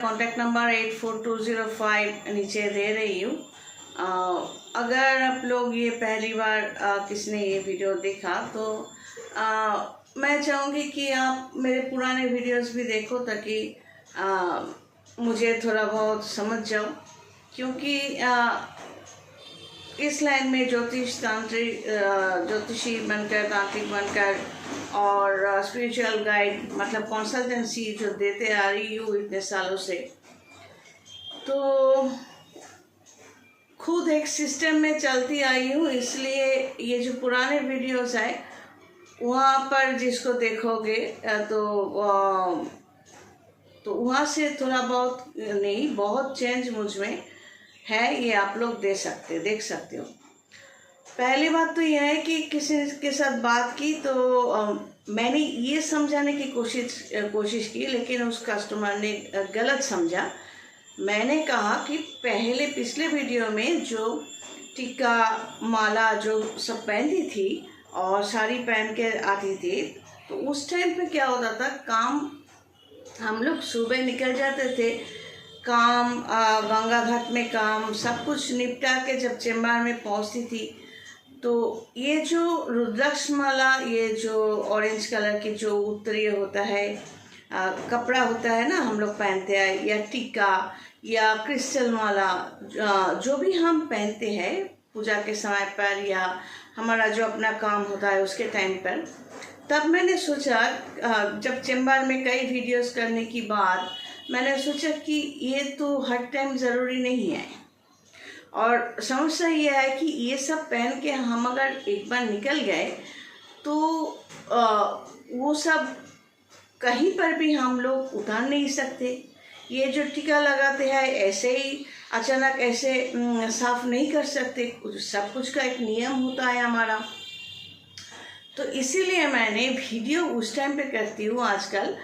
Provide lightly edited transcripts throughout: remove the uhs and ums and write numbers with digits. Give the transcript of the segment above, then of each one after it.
Contact number 84205 नीचे दे रही हूँ। अगर आप लोग ये पहली बार किसी ने ये वीडियो देखा तो मैं चाहूँगी कि आप मेरे पुराने वीडियोस भी देखो ताकि मुझे थोड़ा बहुत समझ जाओ, क्योंकि इस लाइन में ज्योतिषी बनकर, तांत्रिक बनकर और स्पिरिचुअल गाइड मतलब कंसल्टेंसी जो देते आ रही हूँ इतने सालों से, तो खुद एक सिस्टम में चलती आई हूँ। इसलिए ये जो पुराने वीडियोस है वहाँ पर जिसको देखोगे तो वहाँ से थोड़ा बहुत नहीं, बहुत चेंज मुझ में है, ये आप लोग देख सकते हो। पहली बात तो यह है कि किसी के साथ बात की तो मैंने ये समझाने की कोशिश की, लेकिन उस कस्टमर ने गलत समझा। मैंने कहा कि पिछले वीडियो में जो टीका माला जो सब पहनती थी और साड़ी पहन के आती थी, तो उस टाइम पे क्या होता था, काम हम लोग सुबह निकल जाते थे, काम गंगा घाट में काम सब कुछ निपटा के जब चेंबर में पहुंचती थी तो ये जो रुद्राक्ष माला, ये जो ऑरेंज कलर की जो उत्तरीय होता है कपड़ा होता है ना, हम लोग पहनते हैं, या टीका या क्रिस्टल माला जो भी हम पहनते हैं पूजा के समय पर या हमारा जो अपना काम होता है उसके टाइम पर, तब मैंने सोचा जब चेंबर में कई वीडियोस करने की बाद मैंने सोचा कि ये तो हर टाइम ज़रूरी नहीं है। और समस्या ये है कि ये सब पहन के हम अगर एक बार निकल गए तो वो सब कहीं पर भी हम लोग उतार नहीं सकते। ये जो टीका लगाते हैं ऐसे ही अचानक ऐसे साफ नहीं कर सकते, सब कुछ का एक नियम होता है हमारा। तो इसीलिए मैंने वीडियो उस टाइम पे करती हूँ आजकल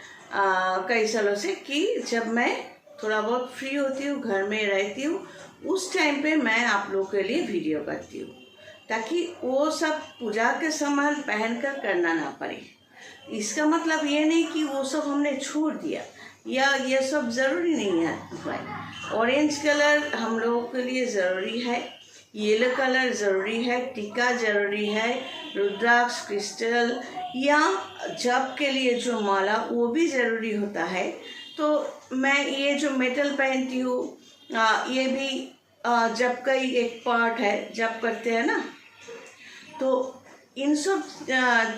कई सालों से, कि जब मैं थोड़ा बहुत फ्री होती हूँ, घर में रहती हूँ, उस टाइम पे मैं आप लोगों के लिए वीडियो करती हूँ ताकि वो सब पूजा के सामान पहन कर करना ना पड़े। इसका मतलब ये नहीं कि वो सब हमने छोड़ दिया या ये सब ज़रूरी नहीं है भाई। ऑरेंज कलर हम लोगों के लिए ज़रूरी है, येलो कलर ज़रूरी है, टीका ज़रूरी है, रुद्राक्ष क्रिस्टल या जप के लिए जो माला वो भी ज़रूरी होता है। तो मैं ये जो मेटल पहनती हूँ ये भी जप का ही एक पार्ट है, जप करते हैं ना, तो इन सब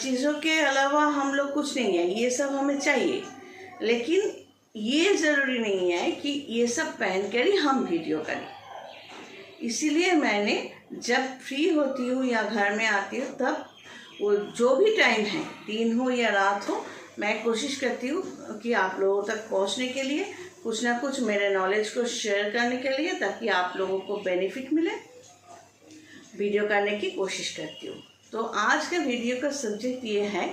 चीज़ों के अलावा हम लोग कुछ नहीं है, ये सब हमें चाहिए, लेकिन ये ज़रूरी नहीं है कि ये सब पहन कर ही हम वीडियो करें। इसीलिए मैंने जब फ्री होती हूँ या घर में आती हूँ तब वो जो भी टाइम है, दिन हो या रात हो, मैं कोशिश करती हूँ कि आप लोगों तक पहुँचने के लिए कुछ ना कुछ मेरे नॉलेज को शेयर करने के लिए, ताकि आप लोगों को बेनिफिट मिले, वीडियो करने की कोशिश करती हूँ। तो आज का वीडियो का सब्जेक्ट ये है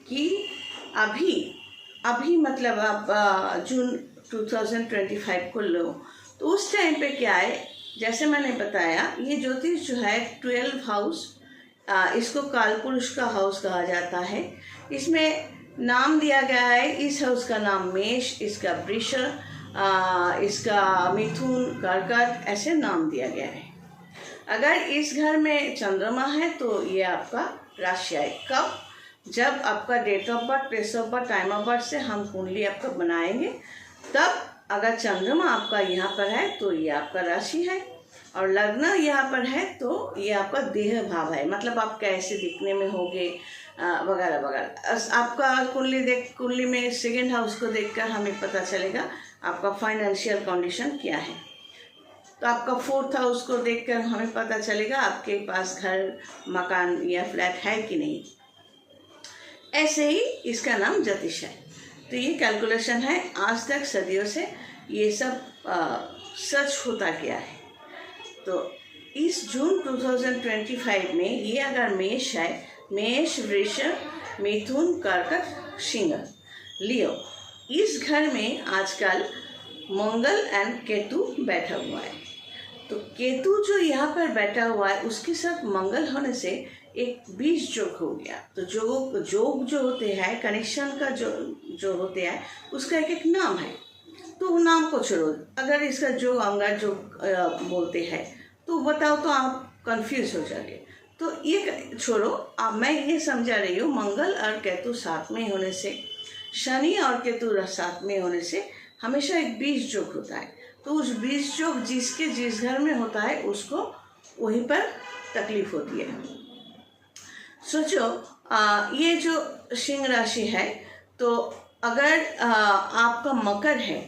कि अभी मतलब आप जून 2025 को लो तो उस टाइम पे क्या है, जैसे मैंने बताया, ये ज्योतिष जो है 12 हाउस, इसको कालपुरुष का हाउस कहा जाता है। इसमें नाम दिया गया है, इस हाउस का नाम मेष, इसका वृष, इसका मिथुन, कर्कट, ऐसे नाम दिया गया है। अगर इस घर में चंद्रमा है तो ये आपका राशि है। कब? जब आपका date of birth, place of birth, time of birth से हम कुंडली आपका बनाएंगे, तब अगर चंद्रमा आपका यहाँ पर है तो ये आपका राशि है, और लग्न यहाँ पर है तो ये आपका देह भाव है, मतलब आप कैसे दिखने में होगे वगैरह वगैरह। आपका कुंडली में सेकंड हाउस को देखकर हमें पता चलेगा आपका फाइनेंशियल कंडीशन क्या है। तो आपका 4th हाउस को देखकर हमें पता चलेगा आपके पास घर, मकान या फ्लैट है कि नहीं। ऐसे ही इसका नाम ज्योतिष है। तो ये कैलकुलेशन है, आज तक सदियों से ये सब सच होता गया है। तो इस जून 2025 में ये अगर मेष है, मेष, वृष, मिथुन, कर्कट, सिंह, लियो, इस घर में आजकल मंगल एंड केतु बैठा हुआ है। तो केतु जो यहाँ पर बैठा हुआ है उसके साथ मंगल होने से एक बीज जोग हो गया। तो जोग जो होते हैं, कनेक्शन का जो होते हैं, उसका एक नाम है। तो नाम को छोड़ो, अगर इसका जो अंगार जो बोलते हैं तो बताओ तो आप कंफ्यूज हो जाओगे। तो ये छोड़ो, अब मैं ये समझा रही हूँ मंगल और केतु साथ में होने से, शनि और केतु साथ में होने से हमेशा एक बीज योग होता है। तो उस बीज योग जिस घर में होता है उसको वहीं पर तकलीफ होती है। सोचो ये जो सिंह राशि है, तो अगर आपका मकर है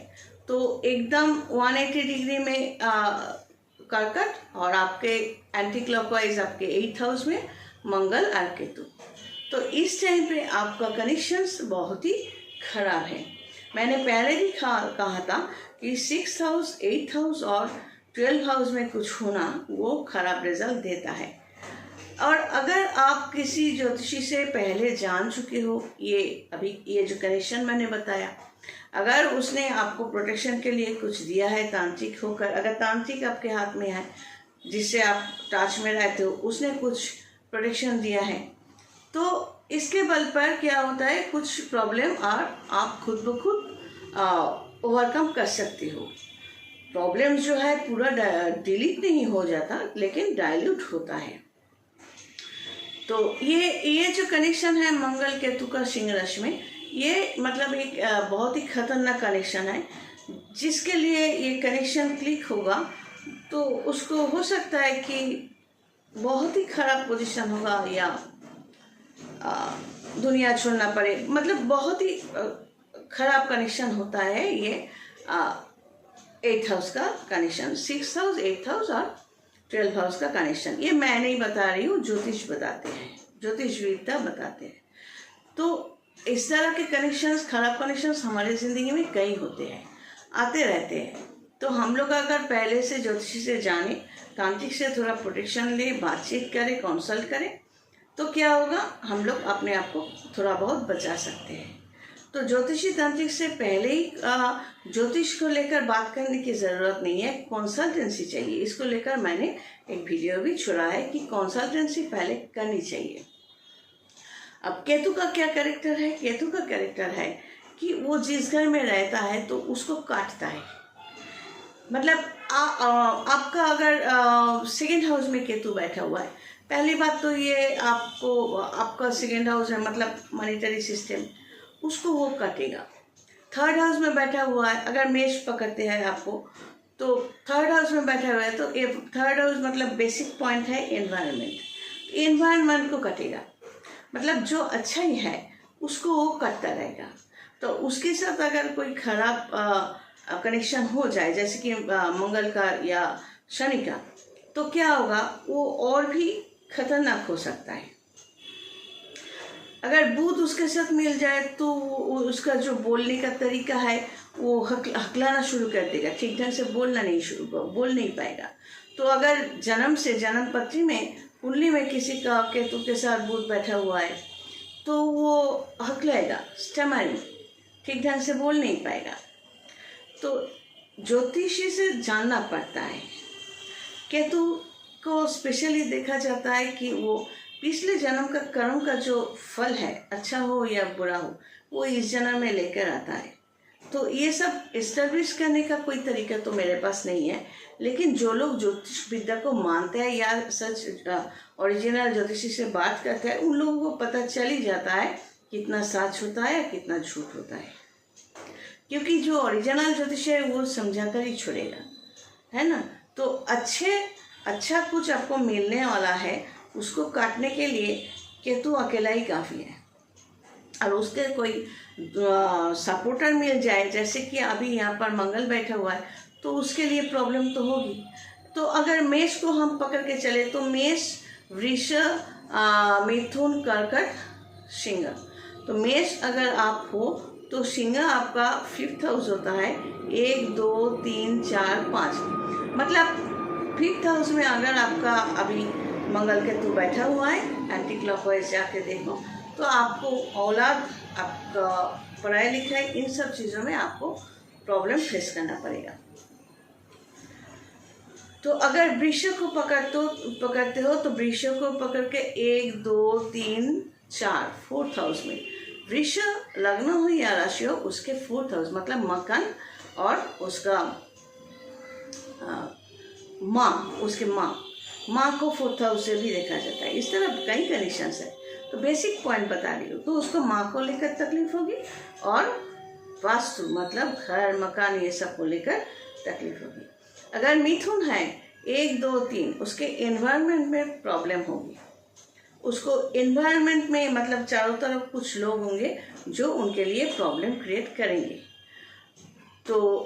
तो एकदम 180 डिग्री में कर्कट, और आपके एंटी क्लॉकवाइज आपके 8th हाउस में मंगल और केतु। तो इस टाइम पे आपका कनेक्शंस बहुत ही खराब है। मैंने पहले भी कहा था कि 6th हाउस, 8th हाउस और 12th हाउस में कुछ होना वो खराब रिजल्ट देता है। और अगर आप किसी ज्योतिषी से पहले जान चुके हो ये जो कनेक्शन मैंने बताया, अगर उसने आपको प्रोटेक्शन के लिए कुछ दिया है तांत्रिक होकर, अगर तांत्रिक आपके हाथ में है जिससे आप टच में रहते हो, उसने कुछ प्रोटेक्शन दिया है, तो इसके बल पर क्या होता है, कुछ प्रॉब्लम और आप खुद ब खुद ओवरकम कर सकते हो। प्रॉब्लम जो है पूरा डिलीट नहीं हो जाता, लेकिन डाइल्यूट होता है। तो ये जो कनेक्शन है मंगल केतु का सिंह राशि में, ये मतलब एक बहुत ही खतरनाक कनेक्शन है। जिसके लिए ये कनेक्शन क्लिक होगा तो उसको हो सकता है कि बहुत ही खराब पोजीशन होगा या दुनिया छोड़ना पड़े। मतलब बहुत ही खराब कनेक्शन होता है ये 8th हाउस का connection, 6th house, 8th house और 12th हाउस का कनेक्शन। ये मैं नहीं बता रही हूँ, ज्योतिष बताते हैं, ज्योतिषविद्या बताते हैं। तो इस तरह के कनेक्शंस, खराब कनेक्शंस हमारी ज़िंदगी में कई होते हैं, आते रहते हैं। तो हम लोग अगर पहले से ज्योतिषी से जाने, तांत्रिक से थोड़ा प्रोटेक्शन ले, बातचीत करें, कंसल्ट करें, तो क्या होगा, हम लोग अपने आप को थोड़ा बहुत बचा सकते हैं। तो ज्योतिषी तांत्रिक से पहले ही ज्योतिष को लेकर बात करने की ज़रूरत नहीं है, कंसल्टेंसी चाहिए। इसको लेकर मैंने एक वीडियो भी छोड़ा है कि कंसल्टेंसी पहले करनी चाहिए। अब केतु का क्या कैरेक्टर है? केतु का कैरेक्टर है कि वो जिस घर में रहता है तो उसको काटता है। मतलब आपका अगर 2nd हाउस में केतु बैठा हुआ है, पहली बात तो ये आपका 2nd हाउस है, मतलब मॉनेटरी सिस्टम, उसको वो काटेगा। 3rd हाउस में बैठा हुआ है, अगर मेष पकड़ते हैं आपको, तो 3rd हाउस में बैठा हुआ है, तो 3rd हाउस मतलब बेसिक पॉइंट है एनवायरनमेंट, एनवायरनमेंट को काटेगा। मतलब जो अच्छा ही है उसको वो करता रहेगा। तो उसके साथ अगर कोई खराब कनेक्शन हो जाए, जैसे कि मंगल का या शनि का, तो क्या होगा, वो और भी खतरनाक हो सकता है। अगर बुध उसके साथ मिल जाए तो उसका जो बोलने का तरीका है वो हकलाना शुरू कर देगा, ठीक ढंग से बोल नहीं पाएगा। तो अगर जन्म पत्री में, कुंडली में किसी का केतु के साथ बुध बैठा हुआ है तो वो हकलाएगा, स्टमरिंग, ठीक ढंग से बोल नहीं पाएगा। तो ज्योतिषी से जानना पड़ता है। केतु को स्पेशली देखा जाता है कि वो पिछले जन्म का कर्म का जो फल है, अच्छा हो या बुरा हो, वो इस जन्म में लेकर आता है। तो ये सब एस्टेब्लिश करने का कोई तरीका तो मेरे पास नहीं है, लेकिन जो लोग ज्योतिष विद्या को मानते हैं या सच ओरिजिनल ज्योतिषी से बात करते हैं, उन लोगों को पता चल ही जाता है कितना सच होता है या कितना झूठ होता है। क्योंकि जो ओरिजिनल ज्योतिष है वो समझा कर ही छोड़ेगा, है ना। तो अच्छा कुछ आपको मिलने वाला है, उसको काटने के लिए केतु अकेला ही काफ़ी है। और उसके कोई सपोर्टर मिल जाए, जैसे कि अभी यहाँ पर मंगल बैठा हुआ है, तो उसके लिए प्रॉब्लम तो होगी। तो अगर मेष को हम पकड़ के चले तो मेष, वृषभ, मिथुन, कर्कट, सिंह। तो मेष अगर आप हो तो सिंह आपका 5th हाउस होता है, 1 2 3 4 5। मतलब 5th हाउस में अगर आपका अभी मंगल केतु बैठा हुआ है, एंटी क्लॉकवाइज जाके देखो, तो आपको औलाद, आपका पढ़ाई लिखाई, इन सब चीज़ों में आपको प्रॉब्लम फेस करना पड़ेगा। तो अगर वृषभ को पकड़ते हो तो वृषभ को पकड़ के 1 2 3 4 4th हाउस में, वृषभ लग्न हो या राशि हो, उसके 4th हाउस मतलब मकान और उसका उसके माँ को फोर्थ हाउस से भी देखा जाता है। इस तरह कई कंडीशंस है, तो बेसिक पॉइंट बता रही हूँ। तो उसको माँ को लेकर तकलीफ होगी और वास्तु मतलब घर मकान ये सब को लेकर तकलीफ होगी। अगर मिथुन है 1 2 3, उसके एनवायरनमेंट में प्रॉब्लम होगी। उसको एनवायरनमेंट में मतलब चारों तरफ कुछ लोग होंगे जो उनके लिए प्रॉब्लम क्रिएट करेंगे। तो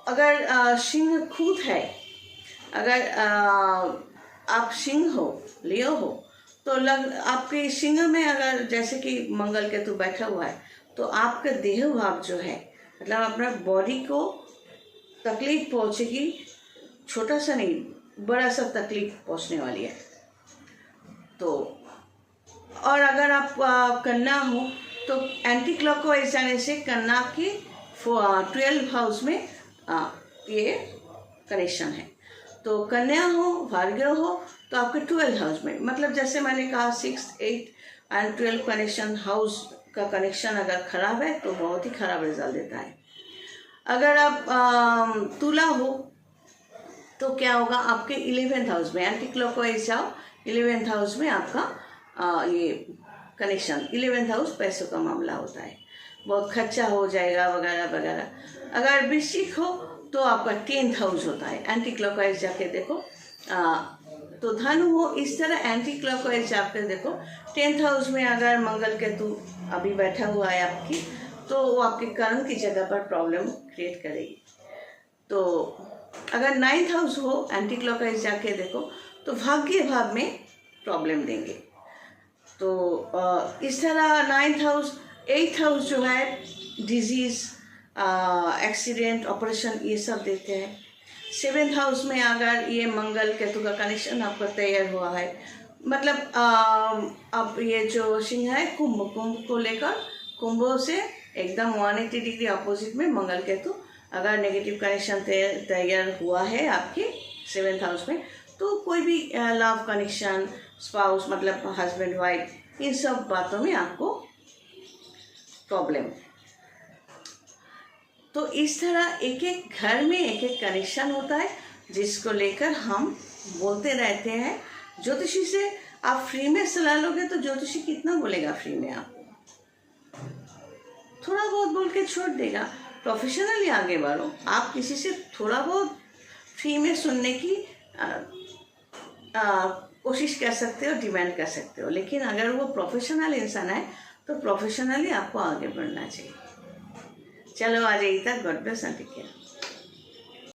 अगर सिंह खुद है, अगर आप सिंह हो, लियो हो, तो आपके सिंह में अगर जैसे कि मंगल केतु बैठा हुआ है, तो आपका देह भाव जो है मतलब अपना बॉडी को तकलीफ पहुंचेगी, छोटा सा नहीं बड़ा सा तकलीफ पहुंचने वाली है। तो और अगर आप कन्या हो तो एंटी क्लॉकवाइज जाने से कन्या के 12 हाउस में ये कनेक्शन है। तो कन्या हो भार्गव हो तो आपके 12 हाउस में, मतलब जैसे मैंने कहा 6 8 एंड 12 कनेक्शन हाउस का कनेक्शन अगर खराब है तो बहुत ही खराब रिजल्ट देता है। अगर आप तुला हो तो क्या होगा, आपके 11th हाउस में एंटी क्लॉकवाइज जाओ, 11th हाउस में आपका ये कनेक्शन, 11th हाउस पैसों का मामला होता है, बहुत खर्चा हो जाएगा वगैरह वगैरह। अगर वृश्चिक हो तो आपका 10th हाउस होता है, एंटी क्लॉकवाइज जाके देखो। तो धनु हो इस तरह एंटी क्लॉकवाइज जाके देखो। 10th हाउस में अगर मंगल केतु अभी बैठा हुआ है आपकी, तो वो आपके कर्म की जगह पर प्रॉब्लम क्रिएट करेगी। तो अगर 9th हाउस हो एंटी क्लॉकवाइज जाके देखो तो भाग्य भाव में प्रॉब्लम देंगे। तो इस तरह 9th हाउस 8th हाउस जो है डिजीज एक्सीडेंट ऑपरेशन ये सब देते हैं। 7th हाउस में अगर ये मंगल केतु का कनेक्शन आपका तैयार हुआ है, मतलब अब ये जो सिंह है कुंभ को लेकर, कुंभों से एकदम 180 डिग्री अपोजिट में मंगल केतु अगर नेगेटिव कनेक्शन तैयार हुआ है आपके 7th हाउस में, तो कोई भी लव कनेक्शन, स्पाउस मतलब हस्बैंड वाइफ, इन सब बातों में आपको प्रॉब्लम। तो इस तरह एक एक घर में एक एक कनेक्शन होता है जिसको लेकर हम बोलते रहते हैं। ज्योतिषी से आप फ्री में सलाह लोगे तो ज्योतिषी कितना बोलेगा फ्री में, आपको थोड़ा बहुत बोल के छोड़ देगा। प्रोफेशनली आगे बढ़ो, आप किसी से थोड़ा बहुत फ्री में सुनने की कोशिश कर सकते हो, डिमांड कर सकते हो, लेकिन अगर वो प्रोफेशनल इंसान है तो प्रोफेशनली आपको आगे बढ़ना चाहिए। चलो आज यही तक। God bless and take care.